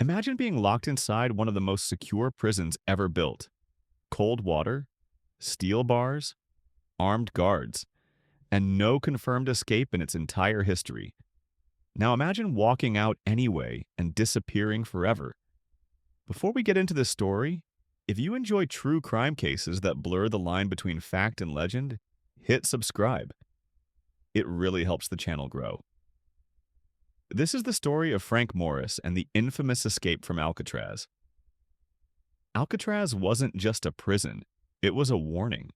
Imagine being locked inside one of the most secure prisons ever built. Cold water, steel bars, armed guards, and no confirmed escape in its entire history. Now imagine walking out anyway and disappearing forever. Before we get into this story, if you enjoy true crime cases that blur the line between fact and legend, hit subscribe. It really helps the channel grow. This is the story of Frank Morris and the infamous escape from Alcatraz. Alcatraz wasn't just a prison, it was a warning.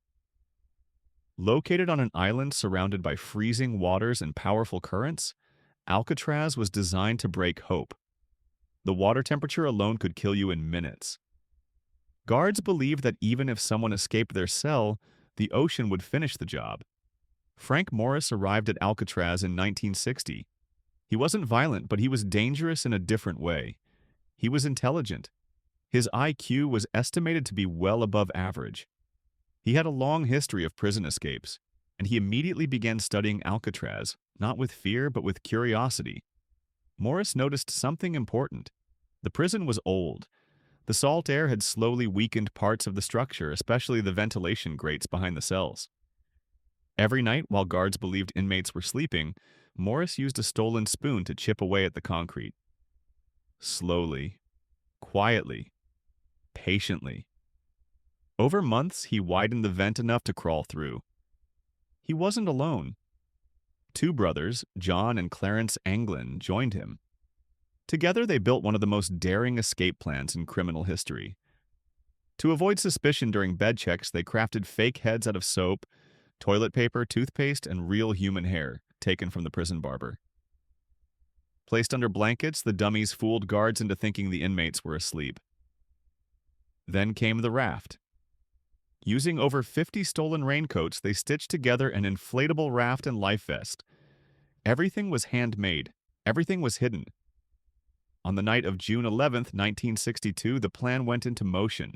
Located on an island surrounded by freezing waters and powerful currents, Alcatraz was designed to break hope. The water temperature alone could kill you in minutes. Guards believed that even if someone escaped their cell, the ocean would finish the job. Frank Morris arrived at Alcatraz in 1960. He wasn't violent, but he was dangerous in a different way. He was intelligent. His IQ was estimated to be well above average. He had a long history of prison escapes, and he immediately began studying Alcatraz, not with fear but with curiosity. Morris noticed something important. The prison was old. The salt air had slowly weakened parts of the structure, especially the ventilation grates behind the cells. Every night, while guards believed inmates were sleeping, Morris used a stolen spoon to chip away at the concrete. Slowly, quietly, patiently. Over months, he widened the vent enough to crawl through. He wasn't alone. Two brothers, John and Clarence Anglin, joined him. Together, they built one of the most daring escape plans in criminal history. To avoid suspicion during bed checks, they crafted fake heads out of soap, toilet paper, toothpaste, and real human hair, taken from the prison barber. Placed under blankets, the dummies fooled guards into thinking the inmates were asleep. Then came the raft. Using over 50 stolen raincoats, they stitched together an inflatable raft and life vest. Everything was handmade. Everything was hidden. On the night of June 11th, 1962, the plan went into motion.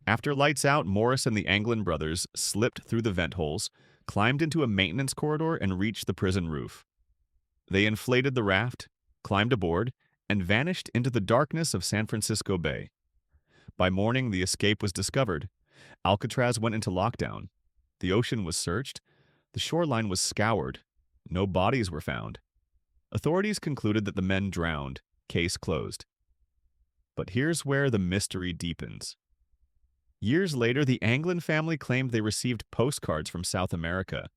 After lights out, Morris and the Anglin brothers slipped through the vent holes, climbed into a maintenance corridor, and reached the prison roof. They inflated the raft, climbed aboard, and vanished into the darkness of San Francisco Bay. By morning, the escape was discovered. Alcatraz went into lockdown. The ocean was searched. The shoreline was scoured. No bodies were found. Authorities concluded that the men drowned. Case closed. But here's where the mystery deepens. Years later, the Anglin family claimed they received postcards from South America.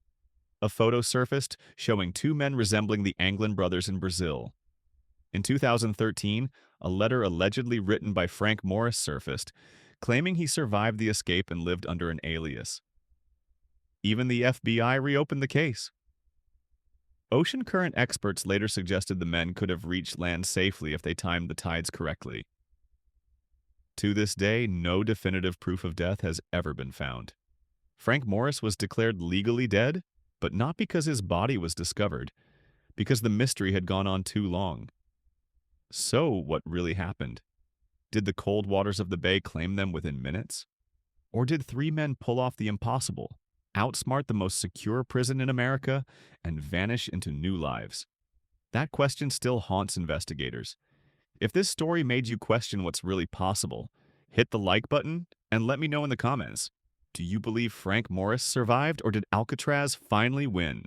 A photo surfaced showing two men resembling the Anglin brothers in Brazil. In 2013, a letter allegedly written by Frank Morris surfaced, claiming he survived the escape and lived under an alias. Even the FBI reopened the case. Ocean current experts later suggested the men could have reached land safely if they timed the tides correctly. To this day, no definitive proof of death has ever been found. Frank Morris was declared legally dead, but not because his body was discovered, because the mystery had gone on too long. So, what really happened? Did the cold waters of the bay claim them within minutes? Or did three men pull off the impossible, outsmart the most secure prison in America, and vanish into new lives? That question still haunts investigators. If this story made you question what's really possible, hit the like button and let me know in the comments. Do you believe Frank Morris survived, or did Alcatraz finally win?